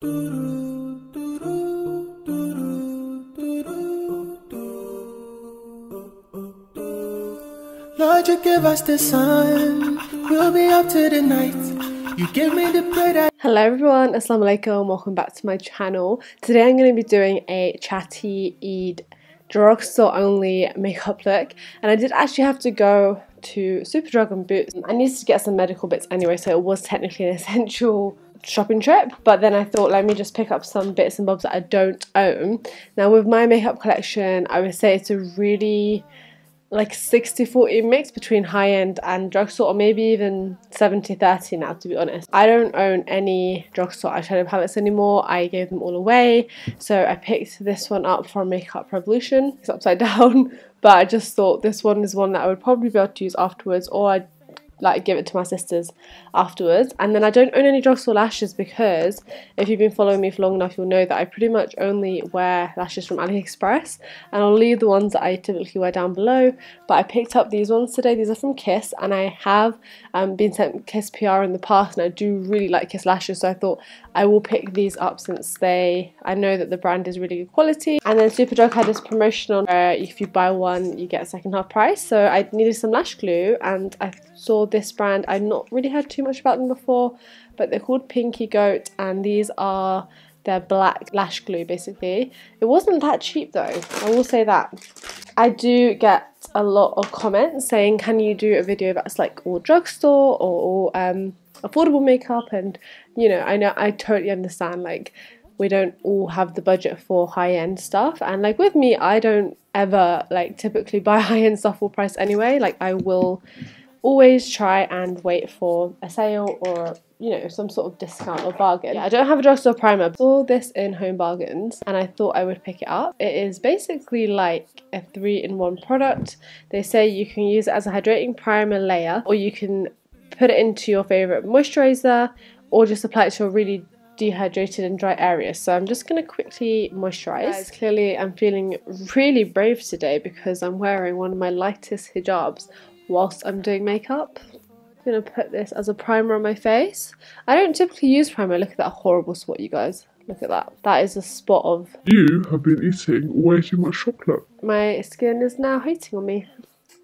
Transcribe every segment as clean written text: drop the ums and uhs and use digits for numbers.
Lord, you give us the sun, we'll be up to the night. You give me the bread. Hello everyone, assalamu alaikum, welcome back to my channel. Today I'm going to be doing a chatty Eid drugstore only makeup look, and I did actually have to go to Superdrug and Boots. I needed to get some medical bits anyway, so it was technically an essential shopping trip, but then I thought let me just pick up some bits and bobs that I don't own. Now with my makeup collection, I would say it's a really like 60-40 mix between high-end and drugstore, or maybe even 70-30 now, to be honest. I don't own any drugstore eyeshadow palettes anymore. I gave them all away, so I picked this one up from Makeup Revolution. It's upside down, but I just thought this one is one that I would probably be able to use afterwards, or I'd like give it to my sisters afterwards. And then I don't own any drugstore lashes because if you've been following me for long enough, you'll know that I pretty much only wear lashes from AliExpress, and I'll leave the ones that I typically wear down below. But I picked up these ones today. These are from Kiss, and I have been sent Kiss PR in the past, and I do really like Kiss lashes, so I thought I will pick these up since I know that the brand is really good quality. And then Superdrug had this promotion on where if you buy one you get a second half price, so I needed some lash glue, and I saw this brand. I'd not really heard too much about them before, but they're called Pinky Goat, and these are their black lash glue basically. It wasn't that cheap though, I will say that. I do get a lot of comments saying, can you do a video that's like all drugstore or all affordable makeup? And you know, I totally understand, like we don't all have the budget for high-end stuff, and like with me, I don't ever like typically buy high-end stuff full price anyway. Like I will always try and wait for a sale or, you know, some sort of discount or bargain. Yeah, I don't have a drugstore primer. I saw this in Home Bargains and I thought I would pick it up. It is basically like a 3-in-1 product. They say you can use it as a hydrating primer layer, or you can put it into your favourite moisturiser, or just apply it to a really dehydrated and dry areas. So I'm just going to quickly moisturise. Guys, clearly I'm feeling really brave today because I'm wearing one of my lightest hijabs whilst I'm doing makeup. I'm going to put this as a primer on my face. I don't typically use primer. Look at that horrible spot, you guys. Look at that. That is a spot of... You have been eating way too much chocolate. My skin is now hating on me.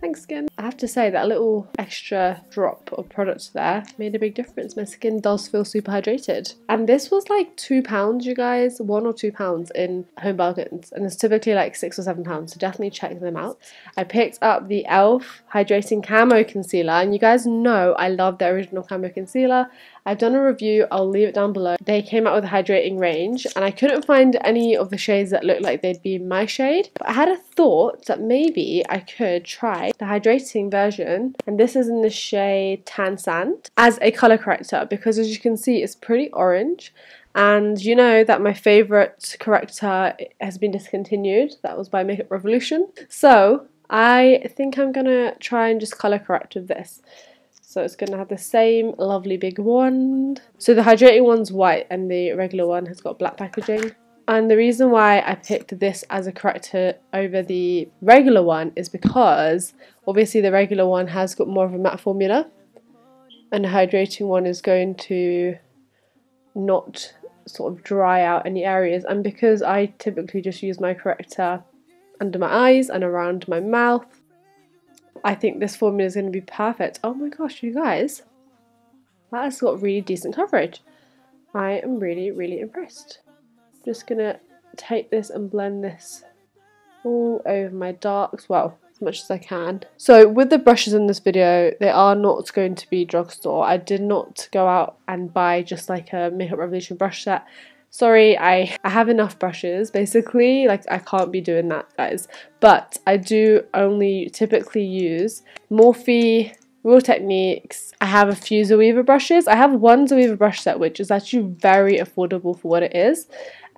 Thanks, skin. I have to say that a little extra drop of product there made a big difference. My skin does feel super hydrated. And this was like £2, you guys. £1 or £2 in Home Bargains. And it's typically like £6 or £7, so definitely check them out. I picked up the e.l.f. Hydrating Camo Concealer. And you guys know I love the original Camo Concealer. I've done a review, I'll leave it down below. They came out with a hydrating range, and I couldn't find any of the shades that looked like they'd be my shade. But I had a thought that maybe I could try the hydrating version, and this is in the shade Tan Sand, as a colour corrector, because as you can see it's pretty orange. And you know that my favourite corrector has been discontinued. That was by Makeup Revolution. So I think I'm gonna try and just colour correct with this. So it's going to have the same lovely big wand. So the hydrating one's white and the regular one has got black packaging. And the reason why I picked this as a corrector over the regular one is because obviously the regular one has got more of a matte formula, and the hydrating one is going to not sort of dry out any areas. And because I typically just use my corrector under my eyes and around my mouth, I think this formula is going to be perfect. Oh my gosh, you guys, that has got really decent coverage. I am really, really impressed. I'm just going to take this and blend this all over my darks, well, as much as I can. So with the brushes in this video, they are not going to be drugstore. I did not go out and buy just like a Makeup Revolution brush set. Sorry, I have enough brushes, basically, like I can't be doing that, guys. But I do only typically use Morphe, Real Techniques. I have a few Zoeva brushes. I have one Zoeva brush set, which is actually very affordable for what it is.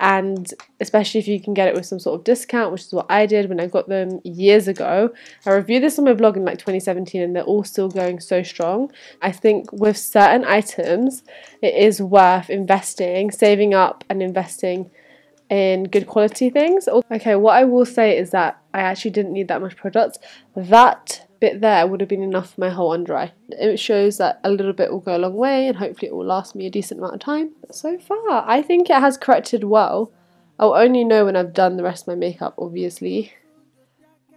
And especially if you can get it with some sort of discount, which is what I did when I got them years ago. I reviewed this on my blog in like 2017 and they're all still going so strong. I think with certain items it is worth investing, saving up and investing in good quality things. Okay, what I will say is that I actually didn't need that much product. That bit there would have been enough for my whole under eye. It shows that a little bit will go a long way and hopefully it will last me a decent amount of time. But so far, I think it has corrected well. I'll only know when I've done the rest of my makeup, obviously.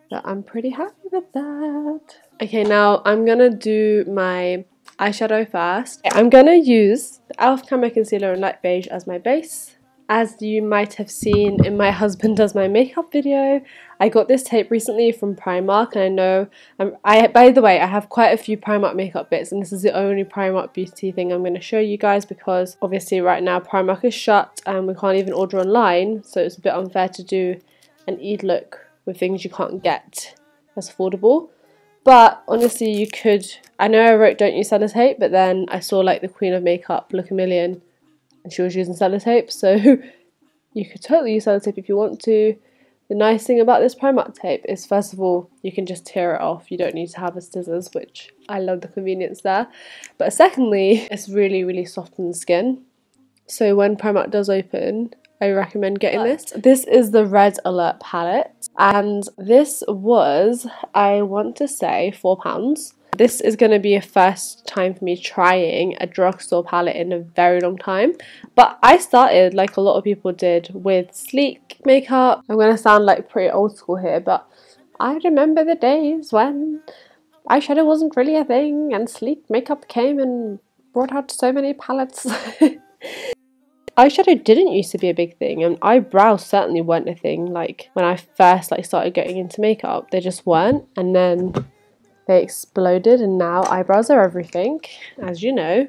But I'm pretty happy with that. Okay, now I'm going to do my eyeshadow first. I'm going to use the e.l.f. Camo Concealer in Light Beige as my base. As you might have seen in my husband does my makeup video, I got this tape recently from Primark, and I know, by the way, I have quite a few Primark makeup bits, and this is the only Primark beauty thing I'm going to show you guys because obviously right now Primark is shut and we can't even order online, so it's a bit unfair to do an Eid look with things you can't get as affordable. But honestly, you could, I know I wrote don't use sellotape, but then I saw like the Queen of Makeup, Look a Million, and she was using sellotape, so you could totally use sellotape if you want to. The nice thing about this Primark tape is, first of all, you can just tear it off. You don't need to have a scissors, which I love the convenience there. But secondly, it's really, really soft on the skin. So when Primark does open, I recommend getting this. This is the Red Alert palette, and this was, I want to say, £4. This is going to be a first time for me trying a drugstore palette in a very long time. But I started, like a lot of people did, with sleek makeup. I'm going to sound like pretty old school here, but I remember the days when eyeshadow wasn't really a thing and sleek makeup came and brought out so many palettes. Eyeshadow didn't used to be a big thing, and eyebrows certainly weren't a thing. Like when I first started getting into makeup, they just weren't, and then they exploded, and now eyebrows are everything, as you know.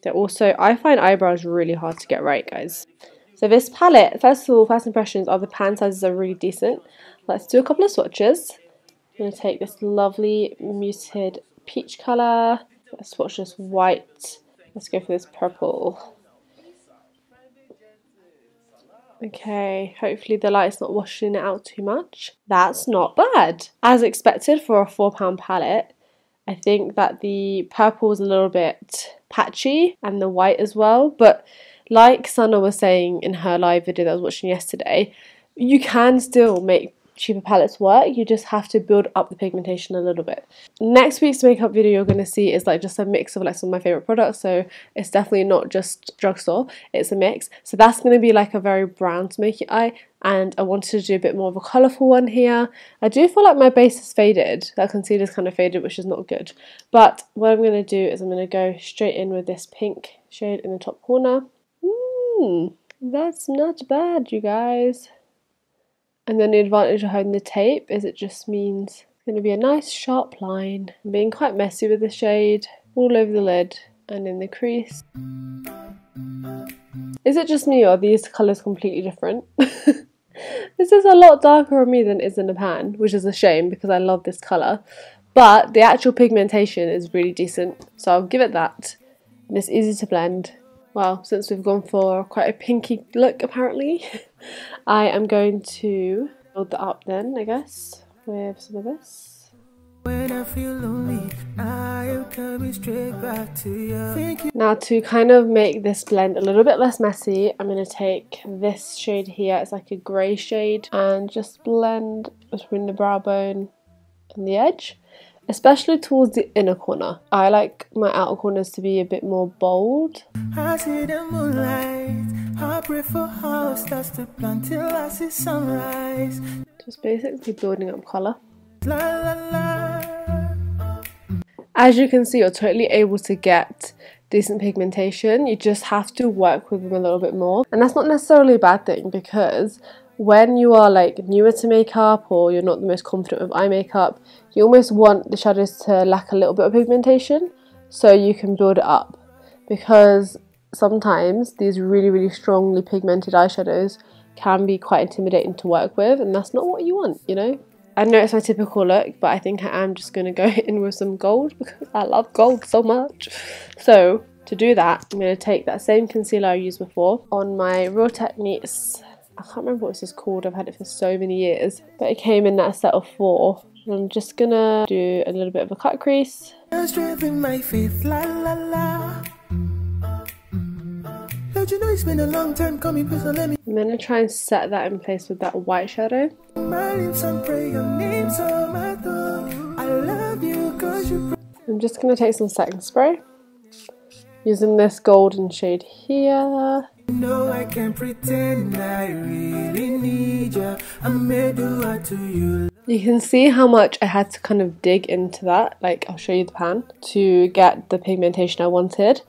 They're also, I find eyebrows really hard to get right, guys. So this palette, first of all, first impressions are the pan sizes are really decent. Let's do a couple of swatches. I'm going to take this lovely muted peach colour. Let's swatch this white. Let's go for this purple. Okay, hopefully the light's not washing it out too much. That's not bad. As expected for a £4 palette, I think that the purple is a little bit patchy and the white as well. But like Sana was saying in her live video that I was watching yesterday, you can still make cheaper palettes work. You just have to build up the pigmentation a little bit. Next week's makeup video you're going to see is like just a mix of like some of my favourite products, so it's definitely not just drugstore, it's a mix. So that's going to be like a very brown smoky eye, and I wanted to do a bit more of a colourful one here. I do feel like my base is faded, that concealer's kind of faded, which is not good. But what I'm going to do is I'm going to go straight in with this pink shade in the top corner. That's not bad, you guys. And then the advantage of having the tape is it just means it's going to be a nice sharp line. I'm being quite messy with the shade all over the lid and in the crease. Is it just me or are these colours completely different? This is a lot darker on me than it is in the pan, which is a shame because I love this colour. But the actual pigmentation is really decent, so I'll give it that. And it's easy to blend. Well, since we've gone for quite a pinky look apparently, I am going to build that up then, I guess, with some of this. When I feel lonely, I am coming straight back to you. Now to kind of make this blend a little bit less messy, I'm going to take this shade here, it's like a grey shade, and just blend between the brow bone and the edge. Especially towards the inner corner. I like my outer corners to be a bit more bold. I see the moonlight. I pray for house that's the plan till I see sunrise. Just basically building up colour. La, la, la. As you can see, you're totally able to get decent pigmentation. You just have to work with them a little bit more. And that's not necessarily a bad thing, because when you are like newer to makeup or you're not the most confident with eye makeup, you almost want the shadows to lack a little bit of pigmentation so you can build it up, because sometimes these really, really strongly pigmented eyeshadows can be quite intimidating to work with, and that's not what you want, you know. I know it's my typical look, but I think I am just going to go in with some gold because I love gold so much. So to do that, I'm going to take that same concealer I used before on my Real Techniques. I can't remember what this is called, I've had it for so many years, but it came in that set of 4. And I'm just gonna do a little bit of a cut crease. I'm gonna try and set that in place with that white shadow. I'm just going to take some setting spray, using this golden shade here. No, I can't pretend I really need you. I may do what to you. You can see how much I had to kind of dig into that, like I'll show you the pan, to get the pigmentation I wanted.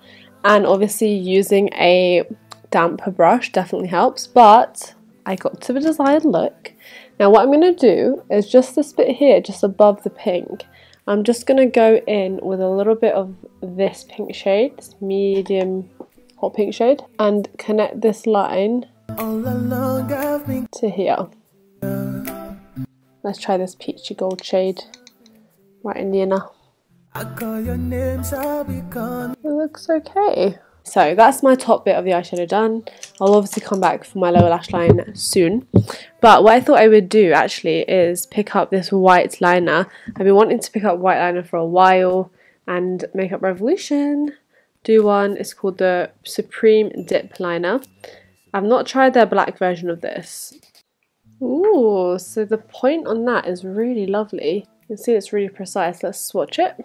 And obviously using a damper brush definitely helps, but I got to the desired look. Now what I'm going to do is just this bit here, just above the pink, I'm just going to go in with a little bit of this pink shade, this medium hot pink shade, and connect this line to here. Let's try this peachy gold shade right in the inner. It looks okay. So that's my top bit of the eyeshadow done. I'll obviously come back for my lower lash line soon. But what I thought I would do actually is pick up this white liner. I've been wanting to pick up white liner for a while, and Makeup Revolution do one. It's called the Supreme Dip Liner. I've not tried their black version of this. Ooh, so the point on that is really lovely. You can see it's really precise. Let's swatch it.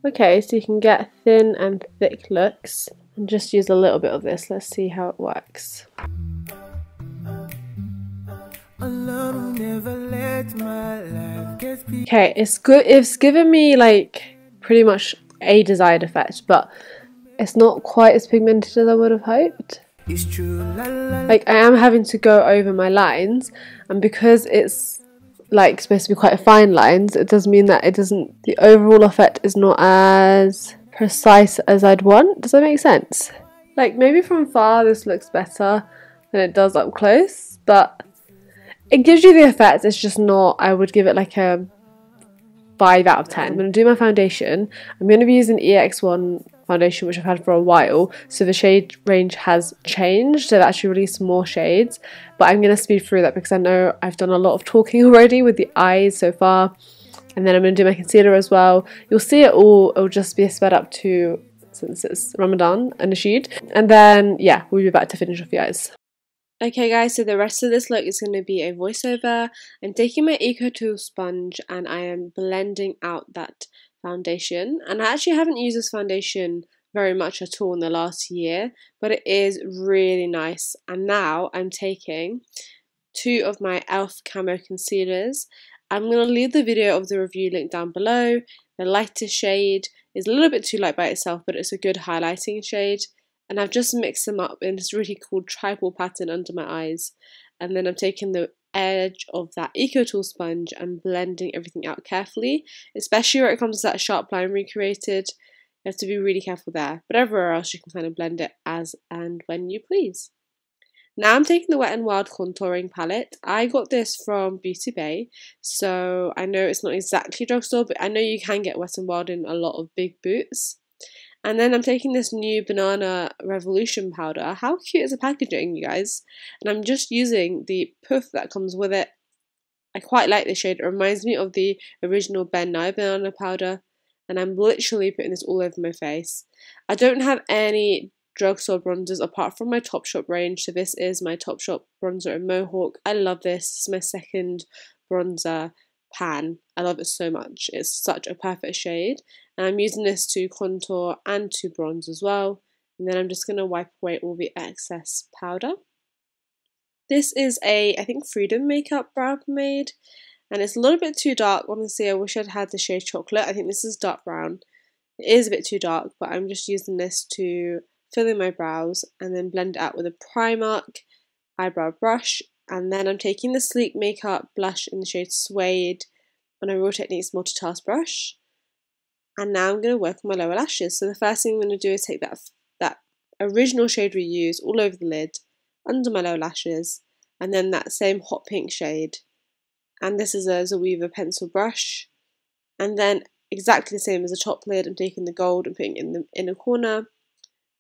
Okay, so you can get thin and thick looks. And just use a little bit of this. Let's see how it works. Okay, it's good. It's given me like pretty much a desired effect, but it's not quite as pigmented as I would have hoped. Like I am having to go over my lines, and because it's like supposed to be quite fine lines, it does mean that the overall effect is not as precise as I'd want. Does that make sense? Like maybe from far this looks better than it does up close, but it gives you the effect. It's just not, I would give it like a 5 out of 10. I'm going to do my foundation. I'm going to be using EX1 foundation, which I've had for a while, so the shade range has changed. They've actually released more shades, but I'm going to speed through that because I know I've done a lot of talking already with the eyes so far. And then I'm going to do my concealer as well. You'll see it all. It'll just be sped up to, since it's Ramadan and Nasheed. And then, yeah, we'll be back to finish off the eyes. Okay guys, so the rest of this look is going to be a voiceover. I'm taking my Iqra Tool sponge and I am blending out that foundation. And I actually haven't used this foundation very much at all in the last year, but it is really nice. And now I'm taking 2 of my e.l.f. Camo concealers. I'm going to leave the video of the review link down below. The lightest shade is a little bit too light by itself, but it's a good highlighting shade. And I've just mixed them up in this really cool tribal pattern under my eyes. And then I'm taking the edge of that Iqra Tool sponge and blending everything out carefully, especially where it comes to that sharp line we created. You have to be really careful there, but everywhere else you can kind of blend it as and when you please. Now I'm taking the Wet n Wild contouring palette. I got this from Beauty Bay, so I know it's not exactly drugstore, but I know you can get Wet n Wild in a lot of big boots. And then I'm taking this new Banana Revolution powder. How cute is the packaging, you guys? And I'm just using the puff that comes with it. I quite like this shade. It reminds me of the original Ben Nye banana powder. And I'm literally putting this all over my face. I don't have any drugstore bronzers apart from my Topshop range. So this is my Topshop bronzer in Mohawk. I love this. This is my second bronzer pan. I love it so much. It's such a perfect shade. And I'm using this to contour and to bronze as well. And then I'm just going to wipe away all the excess powder. This is a, I think, Freedom Makeup brow pomade. And it's a little bit too dark. Honestly, I wish I'd had the shade Chocolate. I think this is dark brown. It is a bit too dark, but I'm just using this to fill in my brows and then blend it out with a Primark eyebrow brush. And then I'm taking the Sleek Makeup blush in the shade Suede on a Real Techniques multitask brush. And now I'm going to work on my lower lashes. So the first thing I'm going to do is take that original shade we used all over the lid, under my lower lashes, and then that same hot pink shade. And this is a Zoeva pencil brush. And then exactly the same as the top lid, I'm taking the gold and putting it in the inner corner.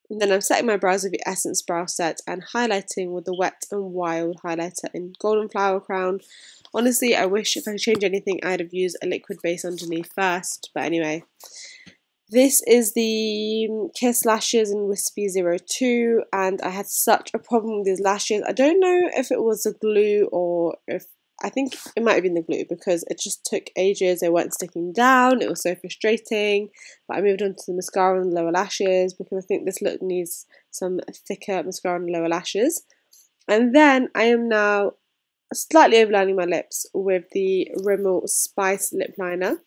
And then I'm setting my brows with the Essence Brow Set and highlighting with the Wet n Wild highlighter in Golden Flower Crown. Honestly, I wish if I could change anything, I'd have used a liquid base underneath first. But anyway, this is the Kiss Lashes in Wispy 02, and I had such a problem with these lashes. I don't know if it was the glue or if I think it might have been the glue because it just took ages. They weren't sticking down. It was so frustrating. But I moved on to the mascara and the lower lashes because I think this look needs some thicker mascara and lower lashes. And then I am now slightly overlining my lips with the Rimmel Spice lip liner.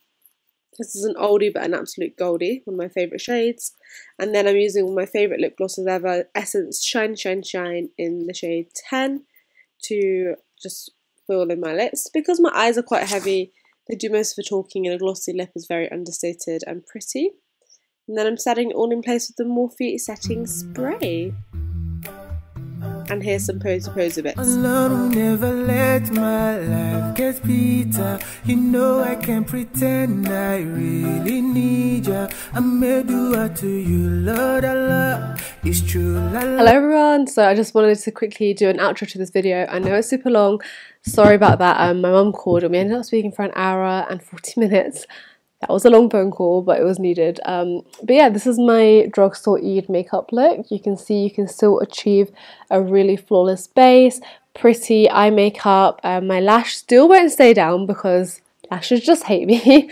This is an oldie but an absolute goldie, one of my favourite shades. And then I'm using one of my favourite lip glosses ever, Essence Shine Shine Shine in the shade 10 to just fill in my lips. Because my eyes are quite heavy, they do most of the talking, and a glossy lip is very understated and pretty. And then I'm setting it all in place with the Morphe setting spray. And here's some poser bits. Alone, never let my life get bitter. You know I can't pretend I really need you. I may do it to you, Lord, Allah. It's true. Hello everyone. So I just wanted to quickly do an outro to this video. I know it's super long. Sorry about that. My mum called and we ended up speaking for an hour and 40 minutes. That was a long phone call, but it was needed. But yeah, this is my Drugstore Eid makeup look. You can see you can still achieve a really flawless base, pretty eye makeup. My lash still won't stay down because lashes just hate me.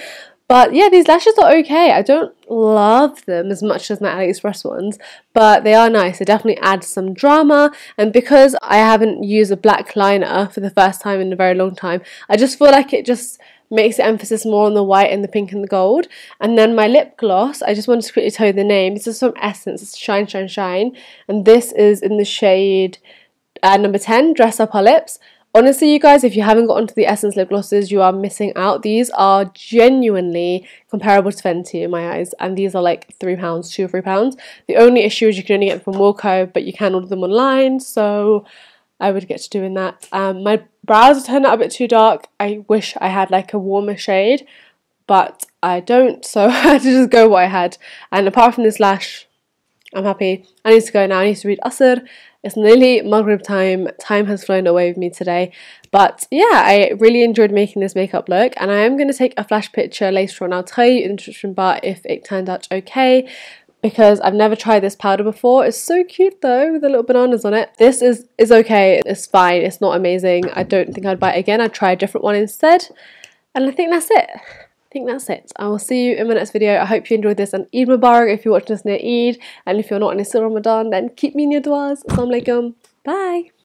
But yeah, these lashes are okay. I don't love them as much as my AliExpress ones, but they are nice. They definitely add some drama. And because I haven't used a black liner for the first time in a very long time, I just feel like it just makes the emphasis more on the white and the pink and the gold. And then my lip gloss, I just wanted to quickly tell you the name. This is from Essence. It's Shine Shine Shine. And this is in the shade number 10, Dress Up Our Lips. Honestly, you guys, if you haven't got onto the Essence lip glosses, you are missing out. These are genuinely comparable to Fenty in my eyes, and these are like £3, £2 or £3. The only issue is you can only get them from Wilko, but you can order them online, so I would get to doing that. My brows turned out a bit too dark. I wish I had like a warmer shade, but I don't, so I had to just go what I had. And apart from this lash, I'm happy. I need to go now. I need to read Asr. It's nearly Maghrib time. Time has flown away with me today. But yeah, I really enjoyed making this makeup look. And I am going to take a flash picture later on. I'll tell you in the description bar if it turned out okay, because I've never tried this powder before. It's so cute though, with the little bananas on it. This is okay. It's fine. It's not amazing. I don't think I'd buy it again. I'd try a different one instead. And I think that's it. I will see you in my next video. I hope you enjoyed this, and Eid Mubarak if you're watching this near Eid, and if you're not and it's still Ramadan, then keep me in your duas. Assalamu alaikum. Bye.